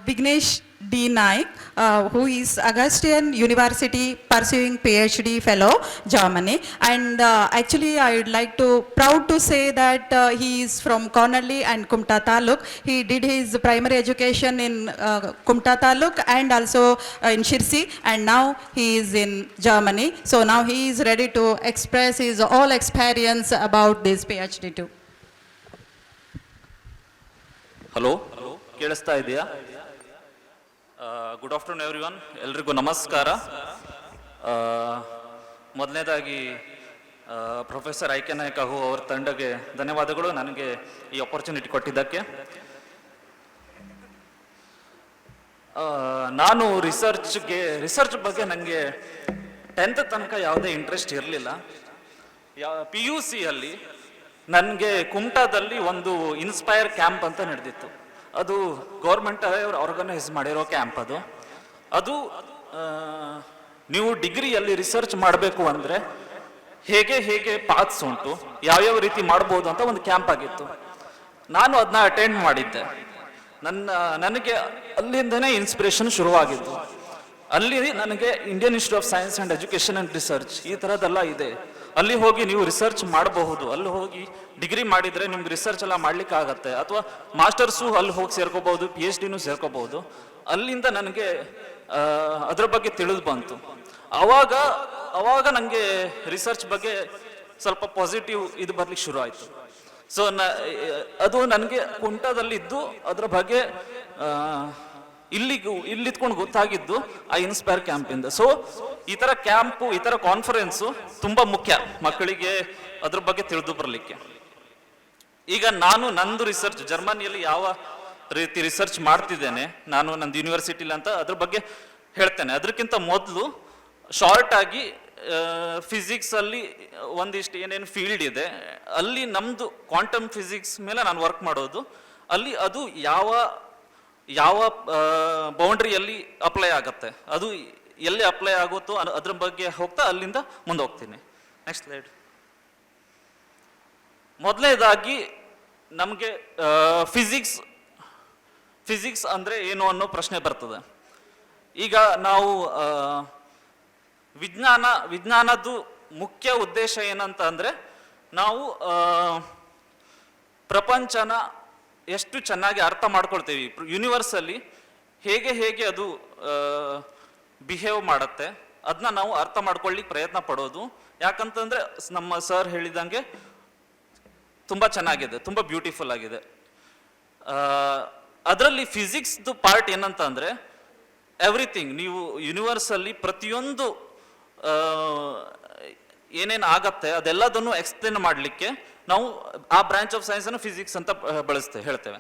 Vignesh D. Naik, who is Augustine University pursuing PhD fellow, Germany. And actually, I would like to proud to say that he is from Connolly and Kumta Taluk. He did his primary education in Kumta Taluk and also in Shirsi, and now he is in Germany. So now he is ready to express his all experience about this PhD too. Hello ಕೇಳಿಸ್ತಾ ಇದೆಯಾ? Good afternoon everyone, ಎಲ್ರಿಗೂ ನಮಸ್ಕಾರ. ಮೊದಲನೇದಾಗಿ professor I K Nayak ಹಾಗೂ ಅವರ ತಂಡಕ್ಕೆ ಧನ್ಯವಾದಗಳು ನನಗೆ ಈ ಅಪರ್ಚುನಿಟಿ ಕೊಟ್ಟಿದ್ದಕ್ಕೆ. ನಾನು ರಿಸರ್ಚ್ ಬಗ್ಗೆ ನನಗೆ 10th ತನಕ ಯಾವುದೇ ಇಂಟ್ರೆಸ್ಟ್ ಇರಲಿಲ್ಲ. PUCಯಲ್ಲಿ ನನಗೆ ಕುಮಟಾದಲ್ಲಿ ಒಂದು ಇನ್ಸ್ಪೈರ್ ಕ್ಯಾಂಪ್ ಅಂತ ನಡೆದಿತ್ತು. ಅದು ಗೌರ್ಮೆಂಟ್ ಆರ್ಗನೈಸ್ ಮಾಡಿರೋ ಕ್ಯಾಂಪ್. ಅದು ನೀವು ಡಿಗ್ರಿಯಲ್ಲಿ ರಿಸರ್ಚ್ ಮಾಡಬೇಕು ಅಂದರೆ ಹೇಗೆ ಪಾತ್ಸ್ ಉಂಟು, ಯಾವ್ಯಾವ ರೀತಿ ಮಾಡ್ಬೋದು ಅಂತ ಒಂದು ಕ್ಯಾಂಪ್ ಆಗಿತ್ತು. ನಾನು ಅದನ್ನ ಅಟೆಂಡ್ ಮಾಡಿದ್ದೆ. ನನಗೆ ಅಲ್ಲಿಂದನೇ ಇನ್ಸ್ಪಿರೇಷನ್ ಶುರುವಾಗಿದ್ದು. ಅಲ್ಲಿ ನನಗೆ Indian Institute of science and education and research ಈ ಥರದ್ದೆಲ್ಲ ಇದೆ, ಅಲ್ಲಿ ಹೋಗಿ ನೀವು ರಿಸರ್ಚ್ ಮಾಡಬಹುದು, ಅಲ್ಲಿ ಹೋಗಿ ಡಿಗ್ರಿ ಮಾಡಿದರೆ ನಿಮ್ಗೆ ರಿಸರ್ಚ್ ಎಲ್ಲ ಮಾಡ್ಲಿಕ್ಕೆ ಆಗತ್ತೆ, ಅಥವಾ ಮಾಸ್ಟರ್ಸು ಅಲ್ಲಿ ಹೋಗಿ ಸೇರ್ಕೋಬಹುದು, PhDನೂ ಸೇರ್ಕೋಬಹುದು. ಅಲ್ಲಿಂದ ನನಗೆ ಅದ್ರ ಬಗ್ಗೆ ತಿಳಿದು ಬಂತು. ಅವಾಗ ನನಗೆ ರಿಸರ್ಚ್ ಬಗ್ಗೆ ಸ್ವಲ್ಪ ಪಾಸಿಟಿವ್ ಇದು ಬರ್ಲಿಕ್ಕೆ ಶುರು ಆಯಿತು. ಸೊ ಅದು ನನಗೆ ಕುಮಟಾದಲ್ಲಿದ್ದು ಅದ್ರ ಬಗ್ಗೆ ಇಲ್ಲಿದ್ಕೊಂಡು ಗೊತ್ತಾಗಿದ್ದು ಆ ಇನ್ಸ್ಪೈರ್ ಕ್ಯಾಂಪಿಂದ. ಸೊ ಈ ಥರ ಕ್ಯಾಂಪು, ಈ ಥರ ಕಾನ್ಫರೆನ್ಸು ತುಂಬ ಮುಖ್ಯ ಮಕ್ಕಳಿಗೆ ಅದ್ರ ಬಗ್ಗೆ ತಿಳಿದು ಬರಲಿಕ್ಕೆ. ಈಗ ನಾನು ನಂದು ರಿಸರ್ಚ್ ಜರ್ಮನಿಯಲ್ಲಿ ಯಾವ ರೀತಿ ರಿಸರ್ಚ್ ಮಾಡ್ತಿದ್ದೇನೆ, ನಾನು ನಂದು ಯೂನಿವರ್ಸಿಟಿಲಿ ಅಂತ ಅದ್ರ ಬಗ್ಗೆ ಹೇಳ್ತೇನೆ. ಅದಕ್ಕಿಂತ ಮೊದಲು ಶಾರ್ಟ್ ಆಗಿ ಫಿಸಿಕ್ಸಲ್ಲಿ ಒಂದಿಷ್ಟು ಏನೇನು ಫೀಲ್ಡ್ ಇದೆ, ಅಲ್ಲಿ ನಮ್ಮದು ಕ್ವಾಂಟಮ್ ಫಿಸಿಕ್ಸ್ ಮೇಲೆ ನಾನು ವರ್ಕ್ ಮಾಡೋದು. ಅಲ್ಲಿ ಅದು ಯಾವ ಬೌಂಡ್ರಿಯಲ್ಲಿ ಅಪ್ಲೈ ಆಗತ್ತೆ, ಅದು ಎಲ್ಲಿ ಅಪ್ಲೈ ಆಗುತ್ತೋ ಅದ್ರ ಬಗ್ಗೆ ಹೋಗ್ತಾ ಅಲ್ಲಿಂದ ಮುಂದೆ ಹೋಗ್ತೀನಿ. Next slide. ಮೊದಲನೇದಾಗಿ ನಮಗೆ ಫಿಸಿಕ್ಸ್ ಅಂದರೆ ಏನು ಅನ್ನೋ ಪ್ರಶ್ನೆ ಬರ್ತದೆ. ಈಗ ನಾವು ವಿಜ್ಞಾನದ್ದು ಮುಖ್ಯ ಉದ್ದೇಶ ಏನಂತ ಅಂದರೆ ನಾವು ಪ್ರಪಂಚನ ಎಷ್ಟು ಚೆನ್ನಾಗಿ ಅರ್ಥ ಮಾಡ್ಕೊಳ್ತೀವಿ, ಯೂನಿವರ್ಸಲ್ಲಿ ಹೇಗೆ ಅದು ಬಿಹೇವ್ ಮಾಡುತ್ತೆ ಅದನ್ನ ನಾವು ಅರ್ಥ ಮಾಡ್ಕೊಳ್ಳಿಕ್ಕೆ ಪ್ರಯತ್ನ ಪಡೋದು. ಯಾಕಂತಂದ್ರೆ ನಮ್ಮ ಸರ್ ಹೇಳಿದಂಗೆ ತುಂಬ ಚೆನ್ನಾಗಿದೆ, ತುಂಬ ಬ್ಯೂಟಿಫುಲ್ ಆಗಿದೆ. ಅದರಲ್ಲಿ ಫಿಸಿಕ್ಸ್ದು ಪಾರ್ಟ್ ಏನಂತ ಅಂದರೆ ಎವ್ರಿಥಿಂಗ್, ನೀವು ಯೂನಿವರ್ಸಲ್ಲಿ ಪ್ರತಿಯೊಂದು ಏನೇನು ಆಗತ್ತೆ ಅದೆಲ್ಲದನ್ನು ಎಕ್ಸ್ಪ್ಲೇನ್ ಮಾಡಲಿಕ್ಕೆ ನಾವು ಆ ಬ್ರಾಂಚ್ ಆಫ್ ಸೈನ್ಸ್ ಅನ್ನು ಫಿಸಿಕ್ಸ್ ಅಂತ ಹೇಳ್ತೇವೆ.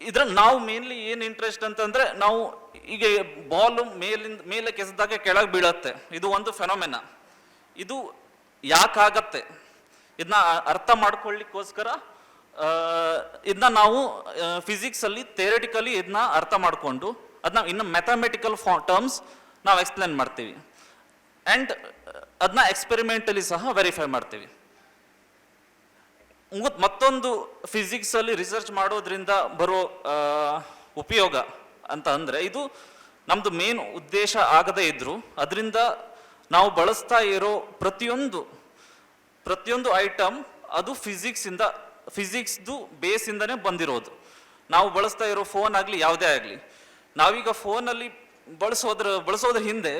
ಇದ್ರಲ್ಲಿ ನಾವು ಮೇನ್ಲಿ ಏನು ಇಂಟ್ರೆಸ್ಟ್ ಅಂತಂದ್ರೆ, ನಾವು ಈಗ ಬಾಲು ಮೇಲೆ ಕೆಸದಾಗ ಕೆಳಗೆ ಬೀಳತ್ತೆ, ಇದು ಒಂದು ಫೆನೋಮೆನ. ಇದು ಯಾಕಾಗತ್ತೆ ಇದನ್ನ ಅರ್ಥ ಮಾಡ್ಕೊಳ್ಳಿಕ್ಕೋಸ್ಕರ ಇದನ್ನ ನಾವು ಫಿಸಿಕ್ಸಲ್ಲಿ ಥಿಯರಿಟಿಕಲಿ ಇದನ್ನ ಅರ್ಥ ಮಾಡಿಕೊಂಡು ಅದನ್ನ ಇನ್ನು ಮ್ಯಾಥಮೆಟಿಕಲ್ ಟರ್ಮ್ಸ್ ನಾವು ಎಕ್ಸ್ಪ್ಲೇನ್ ಮಾಡ್ತೀವಿ, ಆ್ಯಂಡ್ ಅದನ್ನ ಎಕ್ಸ್ಪೆರಿಮೆಂಟಲಿ ಸಹ ವೆರಿಫೈ ಮಾಡ್ತೀವಿ. ಮತ್ತೊಂದು ಫಿಸಿಕ್ಸಲ್ಲಿ ರಿಸರ್ಚ್ ಮಾಡೋದ್ರಿಂದ ಬರೋ ಉಪಯೋಗ ಅಂತ ಅಂದರೆ, ಇದು ನಮ್ಮದು ಮೇನ್ ಉದ್ದೇಶ ಆಗದೇ ಇದ್ದರೂ ಅದರಿಂದ ನಾವು ಬಳಸ್ತಾ ಇರೋ ಪ್ರತಿಯೊಂದು ಐಟಮ್ ಅದು ಫಿಸಿಕ್ಸ್ದು ಬೇಸಿಂದನೇ ಬಂದಿರೋದು. ನಾವು ಬಳಸ್ತಾ ಇರೋ ಫೋನ್ ಆಗಲಿ ಯಾವುದೇ ಆಗಲಿ, ನಾವೀಗ ಫೋನಲ್ಲಿ ಬಳಸೋದ್ರ ಹಿಂದೆ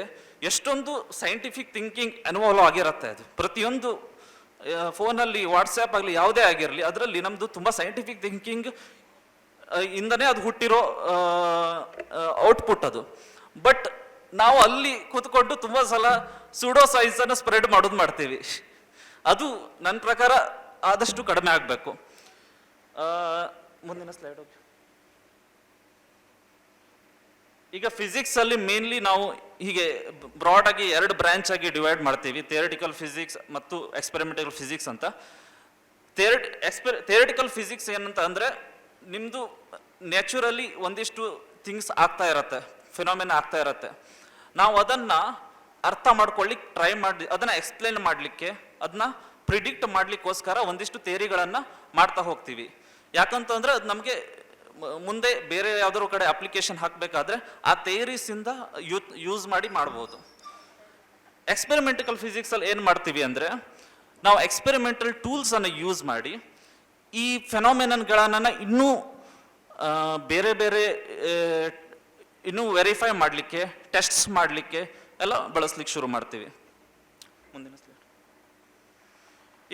ಎಷ್ಟೊಂದು ಸೈಂಟಿಫಿಕ್ ಥಿಂಕಿಂಗ್ ಇನ್ವಾಲ್ವ್ ಆಗಿರುತ್ತೆ. ಅದು ಪ್ರತಿಯೊಂದು ಫೋನಲ್ಲಿ ವಾಟ್ಸ್ಆ್ಯಪ್ ಆಗಲಿ ಯಾವುದೇ ಆಗಿರಲಿ, ಅದರಲ್ಲಿ ನಮ್ಮದು ತುಂಬ ಸೈಂಟಿಫಿಕ್ ಥಿಂಕಿಂಗ್ ಇಂದನೇ ಅದು ಹುಟ್ಟಿರೋ ಔಟ್ಪುಟ್ ಅದು. ಬಟ್ ನಾವು ಅಲ್ಲಿ ಕೂತ್ಕೊಂಡು ತುಂಬ ಸಲ ಸೂಡೋ ಸೈನ್ಸನ್ನು ಸ್ಪ್ರೆಡ್ ಮಾಡ್ತೀವಿ. ಅದು ನನ್ನ ಪ್ರಕಾರ ಆದಷ್ಟು ಕಡಿಮೆ ಆಗಬೇಕು. ಮುಂದಿನ ಸ್ಲೈಡ್ ಹೋಗಿ. ಈಗ ಫಿಸಿಕ್ಸಲ್ಲಿ ಮೇನ್ಲಿ ನಾವು ಹೀಗೆ ಬ್ರಾಡ್ ಆಗಿ 2 ಬ್ರಾಂಚ್ ಆಗಿ ಡಿವೈಡ್ ಮಾಡ್ತೀವಿ, ಥಿಯರಿಟಿಕಲ್ ಫಿಸಿಕ್ಸ್ ಮತ್ತು ಎಕ್ಸ್ಪೆರಿಮೆಂಟಲ್ ಫಿಸಿಕ್ಸ್ ಅಂತ. ಥಿಯರಿಟಿಕಲ್ ಫಿಸಿಕ್ಸ್ ಏನಂತ ಅಂದರೆ, ನಿಮ್ಮದು ನ್ಯಾಚುರಲಿ ಒಂದಿಷ್ಟು ಥಿಂಗ್ಸ್ ಆಗ್ತಾ ಇರತ್ತೆ, ಫಿನಾಮಿನಾ ಆಗ್ತಾ ಇರತ್ತೆ. ನಾವು ಅದನ್ನು ಅರ್ಥ ಮಾಡ್ಕೊಳ್ಳಿಕ್ಕೆ ಟ್ರೈ ಮಾಡಿ, ಅದನ್ನು ಎಕ್ಸ್ಪ್ಲೇನ್ ಮಾಡಲಿಕ್ಕೆ, ಅದನ್ನ ಪ್ರಿಡಿಕ್ಟ್ ಮಾಡಲಿಕ್ಕೋಸ್ಕರ ಒಂದಿಷ್ಟು ಥಿಯರಿಗಳನ್ನು ಮಾಡ್ತಾ ಹೋಗ್ತೀವಿ. ಯಾಕಂತಂದ್ರೆ ಅದು ನಮಗೆ ಮುಂದೆ ಬೇರೆ ಯಾವ್ದಾದ್ರು ಕಡೆ ಅಪ್ಲಿಕೇಶನ್ ಹಾಕಬೇಕಾದ್ರೆ ಆ ಥಿಯರೀಸಿಂದ ಯೂಸ್ ಮಾಡಿ ಮಾಡ್ಬೋದು. ಎಕ್ಸ್ಪೆರಿಮೆಂಟಿಕಲ್ ಫಿಸಿಕ್ಸಲ್ಲಿ ಏನು ಮಾಡ್ತೀವಿ ಅಂದರೆ, ನಾವು ಎಕ್ಸ್ಪೆರಿಮೆಂಟಲ್ ಟೂಲ್ಸನ್ನು ಯೂಸ್ ಮಾಡಿ ಈ ಫೆನಾಮಿನನ್ಗಳನ್ನು ಇನ್ನೂ ಬೇರೆ ಬೇರೆ ಇನ್ನೂ ವೆರಿಫೈ ಮಾಡಲಿಕ್ಕೆ, ಟೆಸ್ಟ್ಸ್ ಮಾಡಲಿಕ್ಕೆ ಎಲ್ಲ ಬಳಸ್ಲಿಕ್ಕೆ ಶುರು ಮಾಡ್ತೀವಿ. ಮುಂದಿನ ಸ್ಲೈಡ್.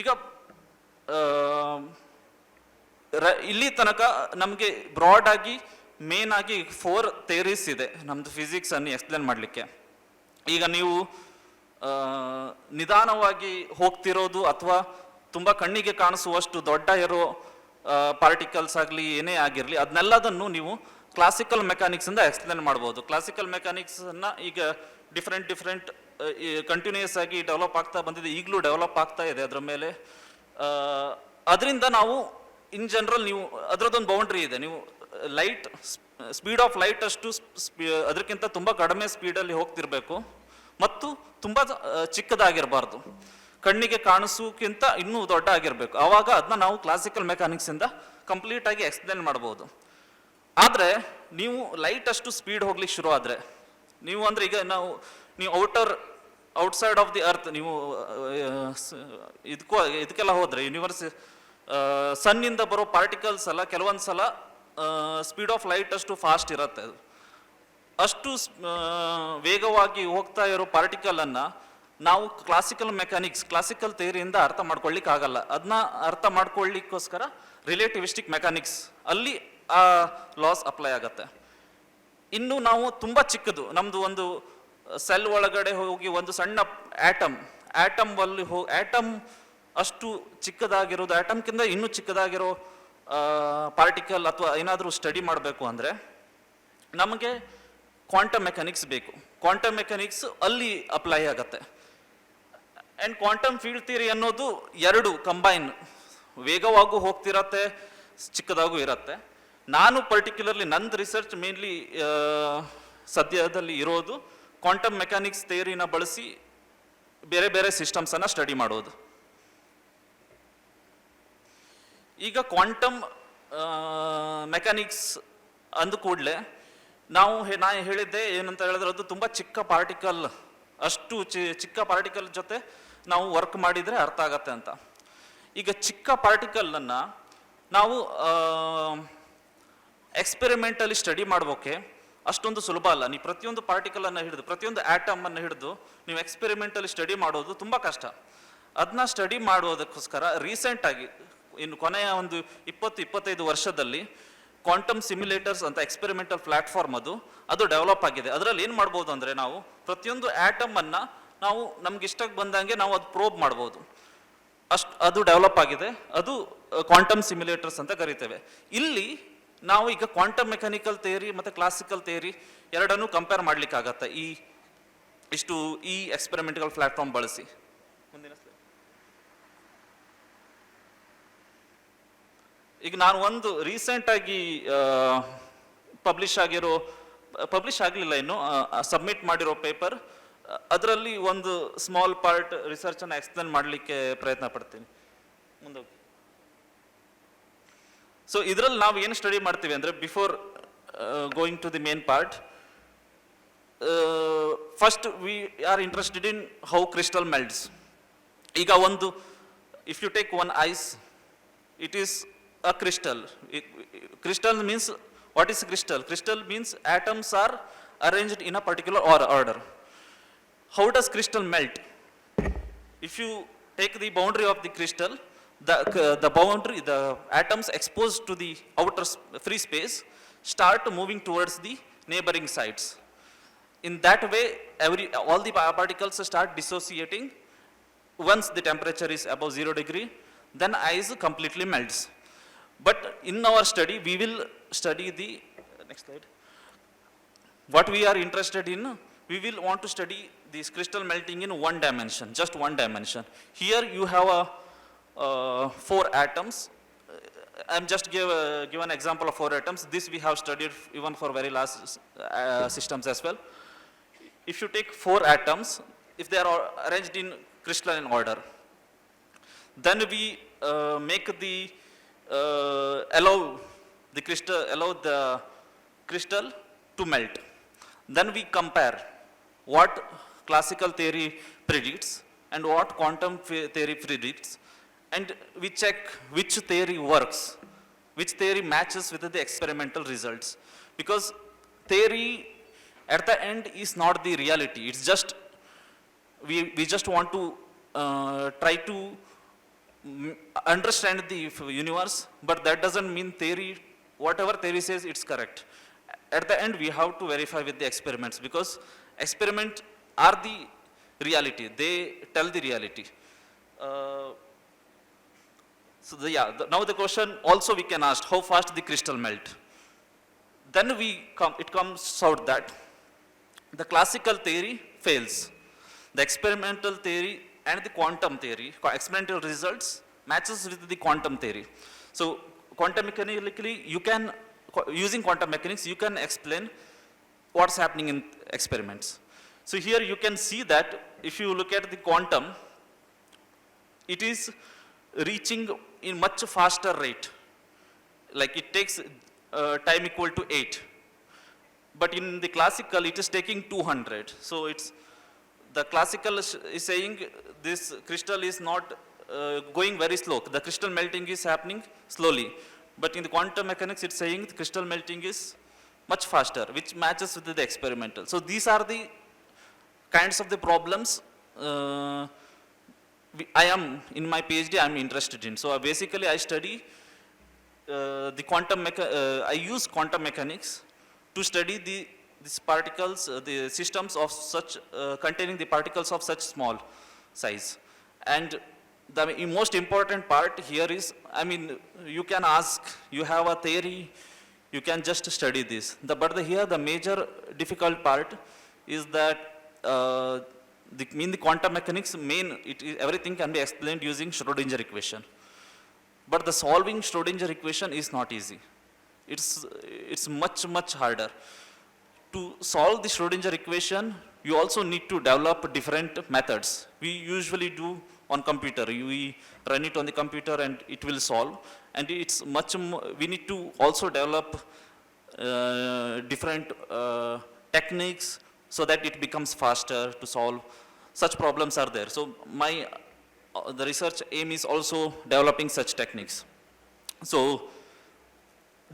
ಈಗ ಇಲ್ಲಿ ತನಕ ನಮಗೆ ಬ್ರಾಡ್ ಆಗಿ ಮೇನ್ ಆಗಿ 4 ಥಿಯರೀಸ್ ಇದೆ ನಮ್ಮದು ಫಿಸಿಕ್ಸನ್ನು ಎಕ್ಸ್ಪ್ಲೇನ್ ಮಾಡಲಿಕ್ಕೆ. ಈಗ ನೀವು ನಿಧಾನವಾಗಿ ಹೋಗ್ತಿರೋದು ಅಥವಾ ತುಂಬ ಕಣ್ಣಿಗೆ ಕಾಣಿಸುವಷ್ಟು ದೊಡ್ಡ ಇರೋ ಪಾರ್ಟಿಕಲ್ಸ್ ಆಗಲಿ ಏನೇ ಆಗಿರಲಿ ಅದನ್ನೆಲ್ಲದನ್ನು ನೀವು ಕ್ಲಾಸಿಕಲ್ ಮೆಕ್ಯಾನಿಕ್ಸಿಂದ ಎಕ್ಸ್ಪ್ಲೇನ್ ಮಾಡ್ಬೋದು. ಕ್ಲಾಸಿಕಲ್ ಮೆಕ್ಯಾನಿಕ್ಸನ್ನು ಈಗ ಡಿಫ್ರೆಂಟ್ ಕಂಟಿನ್ಯೂಯಸ್ ಆಗಿ ಡೆವಲಪ್ ಆಗ್ತಾ ಬಂದಿದೆ, ಈಗಲೂ ಡೆವಲಪ್ ಆಗ್ತಾ ಇದೆ ಅದರ ಮೇಲೆ. ಅದರಿಂದ ನಾವು ಇನ್ ಜನರಲ್ ನೀವು ಅದರದ್ದೊಂದು ಬೌಂಡ್ರಿ ಇದೆ, ನೀವು ಲೈಟ್ ಸ್ಪೀಡ್ ಆಫ್ ಲೈಟ್ ಅಷ್ಟು ಅದಕ್ಕಿಂತ ತುಂಬ ಕಡಿಮೆ ಸ್ಪೀಡಲ್ಲಿ ಹೋಗ್ತಿರ್ಬೇಕು ಮತ್ತು ತುಂಬ ಚಿಕ್ಕದಾಗಿರಬಾರ್ದು, ಕಣ್ಣಿಗೆ ಕಾಣಿಸೋಕ್ಕಿಂತ ಇನ್ನೂ ದೊಡ್ಡ ಆಗಿರಬೇಕು. ಆವಾಗ ಅದನ್ನ ನಾವು ಕ್ಲಾಸಿಕಲ್ ಮೆಕ್ಯಾನಿಕ್ಸಿಂದ ಕಂಪ್ಲೀಟಾಗಿ ಎಕ್ಸ್ಪ್ಲೇನ್ ಮಾಡ್ಬೋದು. ಆದರೆ ನೀವು ಲೈಟ್ ಅಷ್ಟು ಸ್ಪೀಡ್ ಹೋಗ್ಲಿಕ್ಕೆ ಶುರು ಆದರೆ ನೀವು ಅಂದರೆ ಈಗ ನೀವು ಔಟ್ಸೈಡ್ ಆಫ್ ದಿ ಅರ್ತ್ ನೀವು ಇದಕ್ಕೆಲ್ಲ ಹೋದರೆ ಸನ್ನಿಂದ ಬರೋ ಪಾರ್ಟಿಕಲ್ಸ್ ಎಲ್ಲ ಕೆಲವೊಂದು ಸಲ ಸ್ಪೀಡ್ ಆಫ್ ಲೈಟ್ ಅಷ್ಟು ಫಾಸ್ಟ್ ಇರುತ್ತೆ. ಅದು ಅಷ್ಟು ವೇಗವಾಗಿ ಹೋಗ್ತಾ ಇರೋ ಪಾರ್ಟಿಕಲನ್ನು ನಾವು ಕ್ಲಾಸಿಕಲ್ ಥಿಯರಿಯಿಂದ ಅರ್ಥ ಮಾಡ್ಕೊಳ್ಳಿಕ್ಕೆ ಆಗಲ್ಲ. ಅದನ್ನ ಅರ್ಥ ಮಾಡ್ಕೊಳ್ಳಿಕ್ಕೋಸ್ಕರ ರಿಲೇಟಿವಿಸ್ಟಿಕ್ ಮೆಕ್ಯಾನಿಕ್ಸ್ ಅಲ್ಲಿ ಆ ಲಾಸ್ ಅಪ್ಲೈ ಆಗತ್ತೆ. ಇನ್ನು ನಾವು ತುಂಬ ಚಿಕ್ಕದು ನಮ್ಮದು ಒಂದು ಸೆಲ್ ಒಳಗಡೆ ಹೋಗಿ ಒಂದು ಸಣ್ಣ ಆಟಮ್ ಅಷ್ಟು ಚಿಕ್ಕದಾಗಿರೋದು, ಆಟಮ್ಕಿಂತ ಇನ್ನೂ ಚಿಕ್ಕದಾಗಿರೋ ಪಾರ್ಟಿಕಲ್ ಅಥವಾ ಏನಾದರೂ ಸ್ಟಡಿ ಮಾಡಬೇಕು ಅಂದರೆ ನಮಗೆ ಕ್ವಾಂಟಮ್ ಮೆಕ್ಯಾನಿಕ್ಸ್ ಬೇಕು. ಕ್ವಾಂಟಮ್ ಮೆಕ್ಯಾನಿಕ್ಸ್ ಅಲ್ಲಿ ಅಪ್ಲೈ ಆಗತ್ತೆ. ಆ್ಯಂಡ್ ಕ್ವಾಂಟಮ್ ಫೀಲ್ಡ್ ಥಿಯರಿ ಅನ್ನೋದು 2 ಕಂಬೈನ್, ವೇಗವಾಗೂ ಹೋಗ್ತಿರತ್ತೆ, ಚಿಕ್ಕದಾಗೂ ಇರತ್ತೆ. ನಾನು ಪರ್ಟಿಕ್ಯುಲರ್ಲಿ ನಂದು ರಿಸರ್ಚ್ ಮೇನ್ಲಿ ಸದ್ಯದಲ್ಲಿ ಇರೋದು ಕ್ವಾಂಟಮ್ ಮೆಕ್ಯಾನಿಕ್ಸ್ ಥಿಯರಿನ ಬಳಸಿ ಬೇರೆ ಬೇರೆ ಸಿಸ್ಟಮ್ಸನ್ನು ಸ್ಟಡಿ ಮಾಡೋದು. ಈಗ ಕ್ವಾಂಟಮ್ ಮೆಕ್ಯಾನಿಕ್ಸ್ ಅಂದ ಕೂಡಲೇ ನಾನು ಹೇಳಿದ್ದೆ ಏನಂತ ಹೇಳಿದ್ರೆ ಅದು ತುಂಬ ಚಿಕ್ಕ ಪಾರ್ಟಿಕಲ್, ಅಷ್ಟು ಚಿಕ್ಕ ಪಾರ್ಟಿಕಲ್ ಜೊತೆ ನಾವು ವರ್ಕ್ ಮಾಡಿದರೆ ಅರ್ಥ ಆಗತ್ತೆ ಅಂತ. ಈಗ ಚಿಕ್ಕ ಪಾರ್ಟಿಕಲನ್ನು ನಾವು ಎಕ್ಸ್ಪೆರಿಮೆಂಟಲ್ಲಿ ಸ್ಟಡಿ ಮಾಡ್ಬೋಕೆ ಅಷ್ಟೊಂದು ಸುಲಭ ಅಲ್ಲ. ನೀವು ಪ್ರತಿಯೊಂದು ಪಾರ್ಟಿಕಲನ್ನು ಹಿಡಿದು ಪ್ರತಿಯೊಂದು ಆಟಮನ್ನು ಹಿಡಿದು ನೀವು ಎಕ್ಸ್ಪೆರಿಮೆಂಟಲ್ಲಿ ಸ್ಟಡಿ ಮಾಡೋದು ತುಂಬ ಕಷ್ಟ. ಅದನ್ನ ಸ್ಟಡಿ ಮಾಡೋದಕ್ಕೋಸ್ಕರ ರೀಸೆಂಟಾಗಿ ಇನ್ನು ಕೊನೆಯ ಒಂದು 20-25 ವರ್ಷದಲ್ಲಿ ಕ್ವಾಂಟಮ್ ಸಿಮ್ಯುಲೇಟರ್ಸ್ ಅಂತ ಎಕ್ಸ್ಪೆರಿಮೆಂಟಲ್ ಪ್ಲಾಟ್ಫಾರ್ಮ್ ಅದು ಡೆವಲಪ್ ಆಗಿದೆ. ಅದರಲ್ಲಿ ಏನು ಮಾಡ್ಬೋದು ಅಂದರೆ ನಾವು ಪ್ರತಿಯೊಂದು ಆಟಮನ್ನು ನಾವು ನಮ್ಗೆ ಇಷ್ಟಕ್ಕೆ ಬಂದಂಗೆ ನಾವು ಅದು ಪ್ರೋಬ್ ಮಾಡ್ಬೋದು. ಅದು ಡೆವಲಪ್ ಆಗಿದೆ, ಅದು ಕ್ವಾಂಟಮ್ ಸಿಮ್ಯುಲೇಟರ್ಸ್ ಅಂತ ಕರಿತೇವೆ. ಇಲ್ಲಿ ನಾವು ಈಗ ಕ್ವಾಂಟಮ್ ಮೆಕ್ಯಾನಿಕಲ್ ಥಿಯರಿ ಮತ್ತು ಕ್ಲಾಸಿಕಲ್ ಥಿಯರಿ ಎರಡನ್ನೂ ಕಂಪೇರ್ ಮಾಡ್ಲಿಕ್ಕಾಗತ್ತೆ ಈ ಎಕ್ಸ್ಪೆರಿಮೆಂಟಲ್ ಪ್ಲಾಟ್ಫಾರ್ಮ್ ಬಳಸಿ. ಮುಂದಿನ ಸ್ಲೈಡ್. ಈಗ ನಾನು ಒಂದು ರೀಸೆಂಟಾಗಿ ಪಬ್ಲಿಷ್ ಆಗಲಿಲ್ಲ ಇನ್ನು, ಸಬ್ಮಿಟ್ ಮಾಡಿರೋ ಪೇಪರ್, ಅದರಲ್ಲಿ ಒಂದು ಸ್ಮಾಲ್ ಪಾರ್ಟ್ ರಿಸರ್ಚನ್ನು ಎಕ್ಸ್ಪ್ಲೇನ್ ಮಾಡಲಿಕ್ಕೆ ಪ್ರಯತ್ನ ಪಡ್ತೀನಿ. ಮುಂದೆ ಸೊ ಇದರಲ್ಲಿ ನಾವು ಏನು ಸ್ಟಡಿ ಮಾಡ್ತೀವಿ ಅಂದರೆ, before going to the main part, first we are interested in how crystal melts. ಈಗ if you take one ice, it is a crystal. Crystal means, what is crystal? Crystal means atoms are arranged in a particular order. How does crystal melt? If you take the boundary of the crystal, the atoms exposed to the outer free space start moving towards the neighboring sides. In that way, all the particles start dissociating. Once the temperature is above 0 degree, then ice completely melts. But in our study, we will study next slide. What we are interested in, we will want to study this crystal melting in one dimension, just one dimension. Here you have 4 atoms. I'm just give an example of 4 atoms. This we have studied even for very last systems as well. If you take 4 atoms, if they are arranged in crystalline order, then we make allow the crystal, allow the crystal to melt. Then we compare what classical theory predicts and what quantum theory predicts, and we check which theory works, which theory matches with the experimental results. Because theory at the end is not the reality. It's just, we just want to try to understand the universe, but that doesn't mean theory, whatever theory says, it's correct. At the end, we have to verify with the experiments, because experiments are the reality. They tell the reality. Now the question also we can ask, how fast the crystal melt? Then it comes out that the classical theory fails. The experimental theory and the quantum theory, experimental results matches with the quantum theory. So quantum mechanically, using quantum mechanics, you can explain what's happening in experiments. So here you can see that if you look at the quantum, it is reaching in much faster rate. Like it takes time equal to 8. But in the classical, it is taking 200. So it's, the classical is saying this crystal is not going very slow. The crystal melting is happening slowly. But in the quantum mechanics, it's saying the crystal melting is much faster, which matches with the experimental. So these are the kinds of the problems I am, in my PhD, I'm interested in. So basically, I study the I use quantum mechanics to study these particles, the systems of such, containing the particles of such small size. And the most important part here is, I mean, you can ask, you have a theory, you can just study this. But here the major difficult part is that in the quantum mechanics, everything can be explained using Schrodinger equation. But the solving Schrodinger equation is not easy. It's much, much harder. To solve the Schrodinger equation, you also need to develop different methods. We usually do on computer. We run it on the computer and it will solve. And it's much more, we need to also develop different techniques so that it becomes faster to solve. Such problems are there. So the research aim is also developing such techniques. So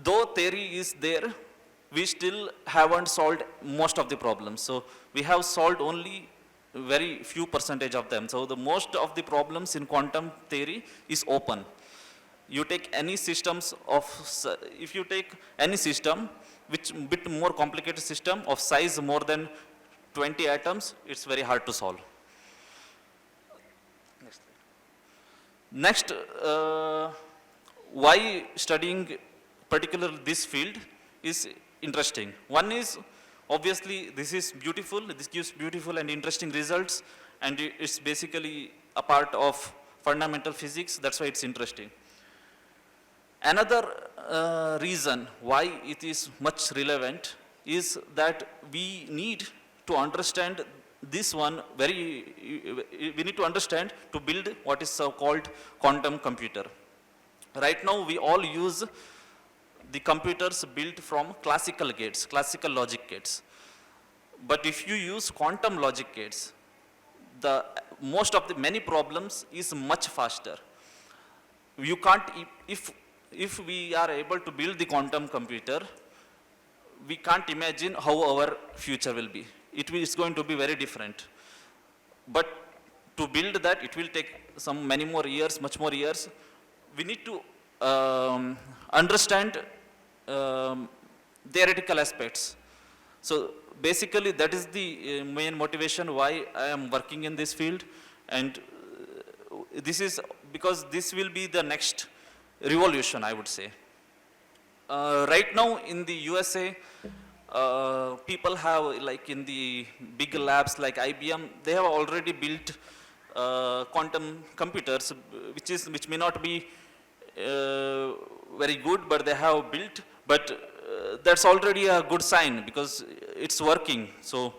though theory is there, we still haven't solved most of the problems. So we have solved only very few percentage of them. So the most of the problems in quantum theory is open. You take any systems if you take any system, which bit more complicated system of size more than 20 atoms, it's very hard to solve. Next, why studying particularly this field is interesting. One is, obviously, this is beautiful. This gives beautiful and interesting results, and it's basically a part of fundamental physics. That's why it's interesting. Another reason why it is much relevant is that we need to understand this one we need to understand to build what is so-called quantum computer. Right now, we all use the computers built from classical gates, classical logic gates. But if you use quantum logic gates, most of the many problems is much faster. You can't, if we are able to build the quantum computer, we can't imagine how our future will be. It's going to be very different. But to build that, it will take many more years, much more years. We need to understand theoretical aspects. So basically, that is the main motivation why I am working in this field. And this is because this will be the next revolution, I would say. Right now in the USA, people have, like in the big labs like IBM, they have already built quantum computers, which may not be very good, but they have built. But that's already a good sign because it's working. So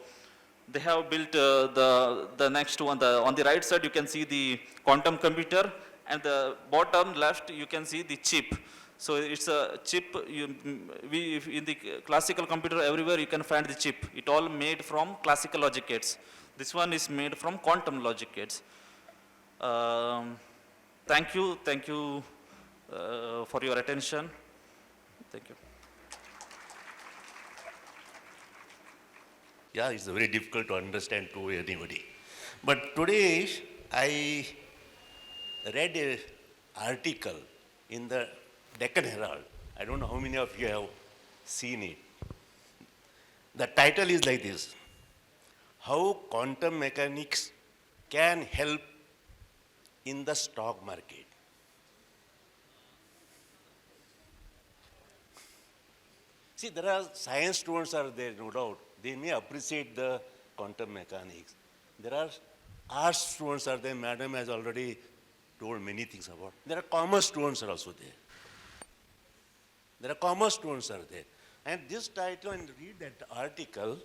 they have built the next one. On the right side, you can see the quantum computer, and the bottom left, you can see the chip. So it's a chip, in the classical computer everywhere you can find the chip. It all made from classical logic gates. This one is made from quantum logic gates. Thank you for your attention. Thank you. Yeah, it's very difficult to understand to anybody. But today I read an article in the Deccan Herald. I don't know how many of you have seen it. The title is like this: How Quantum Mechanics Can Help in the Stock Market. See, there are science students are there, no doubt. They may appreciate the quantum mechanics. There are arts students are there. Madam has already told many things about. There are commerce students are also there. There are commerce students are there. And this title, and read that article,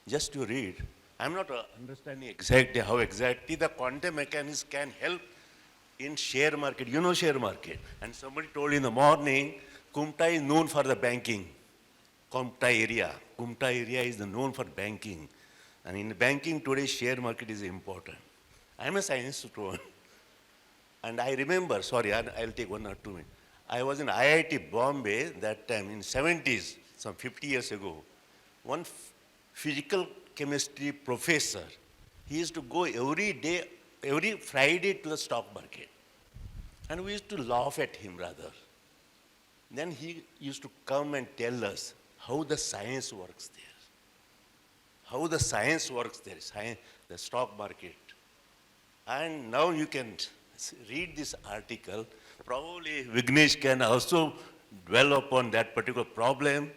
just to read, I'm not understanding exactly how exactly the quantum mechanics can help in share market. You know share market. And somebody told in the morning, Kumta is known for the banking. Kumta area is known for banking. And in banking today, share market is important. I'm a science student. And I remember, sorry, I'll take 1 or 2 minutes. I was in IIT Bombay that time in 70s, some 50 years ago. One physical chemistry professor, he used to go every day, every Friday to the stock market. And we used to laugh at him rather. Then he used to come and tell us how the science works there. How the science works there, the stock market. And now you can read this article. Probably Vignesh can also dwell upon that particular problem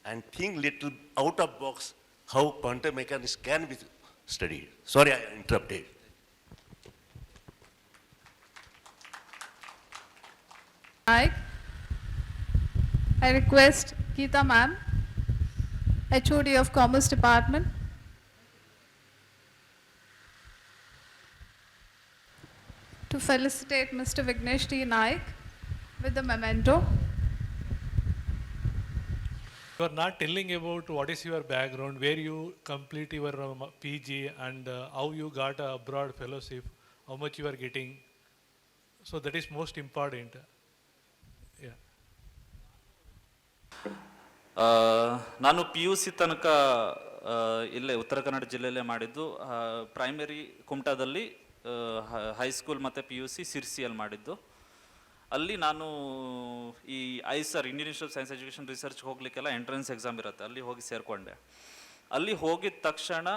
and think little out of box how quantum mechanics can be studied. Sorry, I interrupted. I request Geeta ma'am, HOD of Commerce Department, to felicitate Mr. Vignesh T. Naik with the memento. You are not telling about what is your background, where you complete your PG, and how you got a abroad fellowship, how much you are getting. So that is most important. Yeah. ನಾನು P U C ತನಕ ಇಲ್ಲೇ ಉತ್ತರ ಕನ್ನಡ ಜಿಲ್ಲೆಯಲ್ಲೇ ಮಾಡಿದ್ದು. Primary ಕುಮಟಾದಲ್ಲಿ, high school ಮತ್ತು P U C ಸಿರ್ಸಿಯಲ್ಲಿ ಮಾಡಿದ್ದು. ಅಲ್ಲಿ ನಾನು ಈ IISER, Indian Institute of Science Education Research ಹೋಗ್ಲಿಕ್ಕೆಲ್ಲ ಎಂಟ್ರೆನ್ಸ್ ಎಕ್ಸಾಮ್ ಇರುತ್ತೆ, ಅಲ್ಲಿ ಹೋಗಿ ಸೇರಿಕೊಂಡೆ. ಅಲ್ಲಿ ಹೋಗಿದ ತಕ್ಷಣ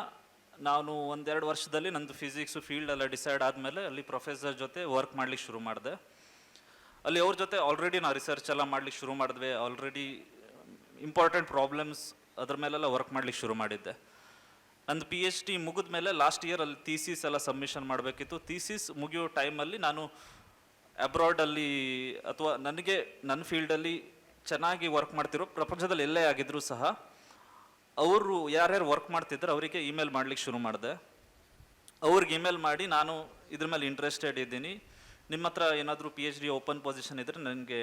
ನಾನು 1-2 ವರ್ಷದಲ್ಲಿ ನಂದು ಫಿಸಿಕ್ಸು ಫೀಲ್ಡ್ ಎಲ್ಲ ಡಿಸೈಡ್ ಆದಮೇಲೆ ಅಲ್ಲಿ ಪ್ರೊಫೆಸರ್ ಜೊತೆ ವರ್ಕ್ ಮಾಡ್ಲಿಕ್ಕೆ ಶುರು ಮಾಡಿದೆ. ಅಲ್ಲಿ ಅವ್ರ ಜೊತೆ ಆಲ್ರೆಡಿ ನಾವು ರಿಸರ್ಚ್ ಎಲ್ಲ ಮಾಡ್ಲಿಕ್ಕೆ ಶುರು ಮಾಡಿದ್ವಿ. ಆಲ್ರೆಡಿ ಇಂಪಾರ್ಟೆಂಟ್ ಪ್ರಾಬ್ಲಮ್ಸ್ ಅದ್ರ ಮೇಲೆಲ್ಲ ವರ್ಕ್ ಮಾಡ್ಲಿಕ್ಕೆ ಶುರು ಮಾಡಿದ್ದೆ. ನಂದು ಪಿ ಎಚ್ ಡಿ ಮುಗಿದ ಮೇಲೆ ಲಾಸ್ಟ್ ಇಯರ್ ಅಲ್ಲಿ ಥೀಸಿಸ್ ಎಲ್ಲ ಸಬ್ಮಿಷನ್ ಮಾಡಬೇಕಿತ್ತು. ಥೀಸಿಸ್ ಮುಗಿಯೋ ಟೈಮಲ್ಲಿ ನಾನು ಅಬ್ರಾಡಲ್ಲಿ ಅಥವಾ ನನಗೆ ನನ್ನ ಫೀಲ್ಡಲ್ಲಿ ಚೆನ್ನಾಗಿ ವರ್ಕ್ ಮಾಡ್ತಿರೋ, ಪ್ರಪಂಚದಲ್ಲಿ ಎಲ್ಲೇ ಆಗಿದ್ರೂ ಸಹ ಅವರು ಯಾರ್ಯಾರು ವರ್ಕ್ ಮಾಡ್ತಿದ್ರು ಅವರಿಗೆ ಇಮೇಲ್ ಮಾಡ್ಲಿಕ್ಕೆ ಶುರು ಮಾಡಿದೆ. ಅವ್ರಿಗೆ ಇಮೇಲ್ ಮಾಡಿ, ನಾನು ಇದ್ರ ಮೇಲೆ ಇಂಟ್ರೆಸ್ಟೆಡ್ ಇದ್ದೀನಿ, ನಿಮ್ಮ ಹತ್ರ ಏನಾದರೂ P H D open position ಇದ್ದರೆ ನನಗೆ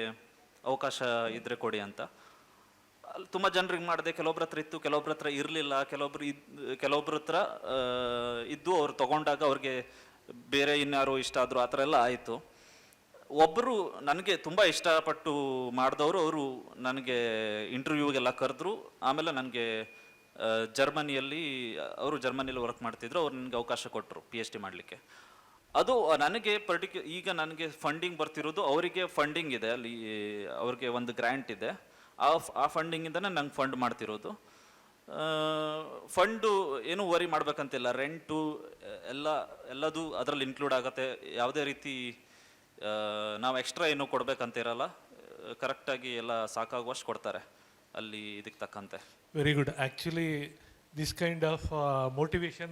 ಅವಕಾಶ ಇದ್ದರೆ ಕೊಡಿ ಅಂತ. ಅಲ್ಲಿ ತುಂಬ ಜನರಿಗೆ ಮಾಡಿದೆ. ಕೆಲವೊಬ್ರ ಹತ್ರ ಇತ್ತು, ಕೆಲವೊಬ್ರ ಹತ್ರ ಇರಲಿಲ್ಲ, ಕೆಲವೊಬ್ರ ಹತ್ರ ಇದ್ದು ಅವ್ರು ತೊಗೊಂಡಾಗ ಅವ್ರಿಗೆ ಬೇರೆ ಇನ್ಯಾರೋ ಇಷ್ಟ ಆದರು, ಆ ಥರ ಎಲ್ಲ ಆಯಿತು. ಒಬ್ಬರು ನನಗೆ ತುಂಬ ಇಷ್ಟಪಟ್ಟು ಮಾಡಿದವರು, ಅವರು ನನಗೆ ಇಂಟರ್ವ್ಯೂಗೆಲ್ಲ ಕರೆದ್ರು. ಆಮೇಲೆ ನನಗೆ ಜರ್ಮನಿಯಲ್ಲಿ ವರ್ಕ್ ಮಾಡ್ತಿದ್ರು, ಅವ್ರು ನನಗೆ ಅವಕಾಶ ಕೊಟ್ಟರು ಪಿ ಎಚ್ ಡಿ ಮಾಡಲಿಕ್ಕೆ. ಅದು ನನಗೆ ಈಗ ನನಗೆ ಫಂಡಿಂಗ್ ಬರ್ತಿರೋದು, ಅವರಿಗೆ ಫಂಡಿಂಗ್ ಇದೆ, ಅಲ್ಲಿ ಅವ್ರಿಗೆ ಒಂದು ಗ್ರ್ಯಾಂಟ್ ಇದೆ, ಆ ಫಂಡಿಂಗಿಂದನೇ ನಂಗೆ ಫಂಡ್ ಮಾಡ್ತಿರೋದು. ಫಂಡು ಏನೂ ವರಿ ಮಾಡ್ಬೇಕಂತಿಲ್ಲ, ರೆಂಟು ಎಲ್ಲದು ಅದರಲ್ಲಿ ಇನ್ಕ್ಲೂಡ್ ಆಗುತ್ತೆ. ಯಾವುದೇ ರೀತಿ ನಾವು ಎಕ್ಸ್ಟ್ರಾ ಏನೂ ಕೊಡಬೇಕಂತ ಇರಲ್ಲ, ಕರೆಕ್ಟಾಗಿ ಎಲ್ಲ ಸಾಕಾಗುವಷ್ಟು ಕೊಡ್ತಾರೆ ಅಲ್ಲಿ ಇದಕ್ಕೆ ತಕ್ಕಂತೆ. Very good. Actually, this kind of motivation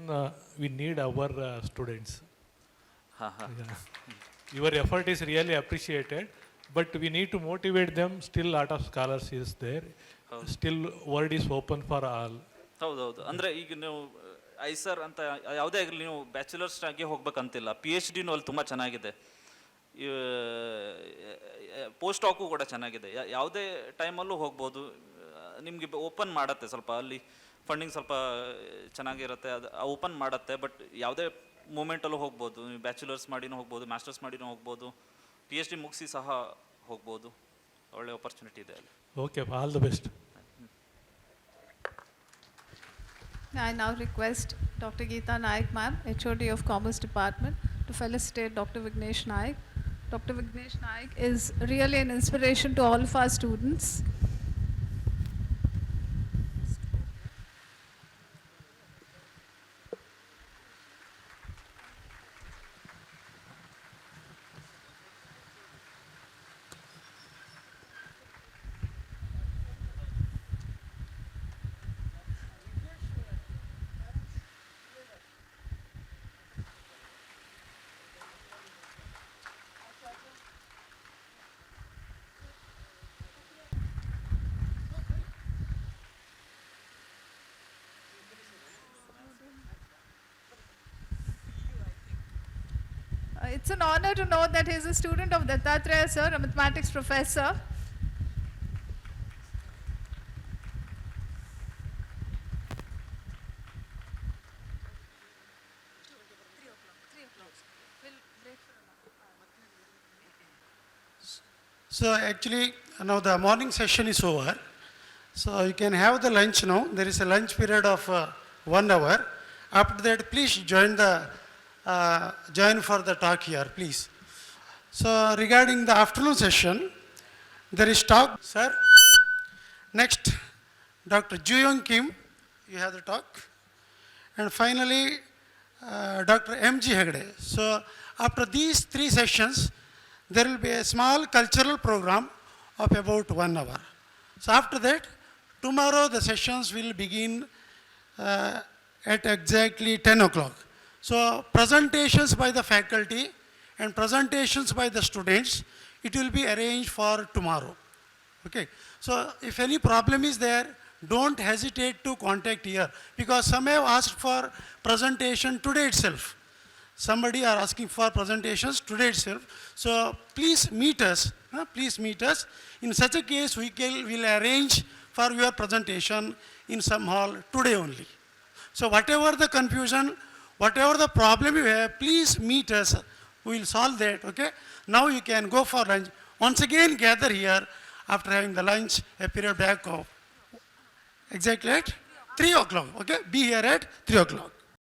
we need our students. Yeah. Your effort is really appreciated, but we need to motivate them. Still lot of scholars is there. Still world is open for all. ಹೌದೌದು. ಅಂದರೆ ಈಗ ನೀವು ಐಸರ್ ಅಂತ ಯಾವುದೇ ಆಗಲಿ, ನೀವು bachelors ಆಗಿ ಹೋಗ್ಬೇಕಂತಿಲ್ಲ, P H ಡಿನೂ ಅಲ್ಲಿ ತುಂಬ ಚೆನ್ನಾಗಿದೆ. ಪೋಸ್ಟ್ ಆಕು ಕೂಡ ಚೆನ್ನಾಗಿದೆ, ಯಾವುದೇ ಟೈಮಲ್ಲೂ ಹೋಗ್ಬೋದು. ನಿಮಗೆ ಓಪನ್ ಮಾಡುತ್ತೆ, ಸ್ವಲ್ಪ ಅಲ್ಲಿ ಫಂಡಿಂಗ್ ಸ್ವಲ್ಪ ಚೆನ್ನಾಗಿರುತ್ತೆ, ಅದು ಓಪನ್ ಮಾಡುತ್ತೆ. ಬಟ್ ಯಾವುದೇ ಮೂಮೆಂಟಲ್ಲೂ ಹೋಗ್ಬೋದು, ನೀವು ಬ್ಯಾಚುಲರ್ಸ್ ಮಾಡಿನೂ ಹೋಗ್ಬೋದು, ಮಾಸ್ಟರ್ಸ್ ಮಾಡಿನೂ ಹೋಗ್ಬೋದು, PhD ಮುಗಿಸಿ ಸಹ ಹೋಗ್ಬೋದು. ಒಳ್ಳೆ ಆಪರ್ಚುನಿಟಿ ಇದೆ ಅಲ್ಲಿ. Okay, all the best. I now request Dr. Geeta Naik ma'am, HOD of Commerce Department, to felicitate Dr. Vignesh Naik. Dr. Vignesh Naik is really an inspiration to all of our students. It's an honor to know that he is a student of Dattatreya sir, a mathematics professor. So actually, now the morning session is over. So you can have the lunch now. There is a lunch period of 1 hour. After that, please join for the talk here, please. So regarding the afternoon session, there is talk, sir. Next, Dr. Juyong Kim, you have the talk. And finally, Dr. M.G. Hegde. So after these 3 sessions, there will be a small cultural program of about 1 hour. So after that, tomorrow the sessions will begin at exactly 10 o'clock. So presentations by the faculty and presentations by the students, it will be arranged for tomorrow. Okay. So if any problem is there, don't hesitate to contact here, because some have asked for presentation today itself. Somebody are asking for presentations today itself. So please meet us. Please meet us. In such a case, we will arrange for your presentation in some hall today only. So whatever the confusion, whatever the problem you have, please meet us. We will solve that. Okay. Now you can go for lunch. Once again, gather here after having the lunch, a period back of exactly at 3 o'clock. Okay. Be here at 3 o'clock.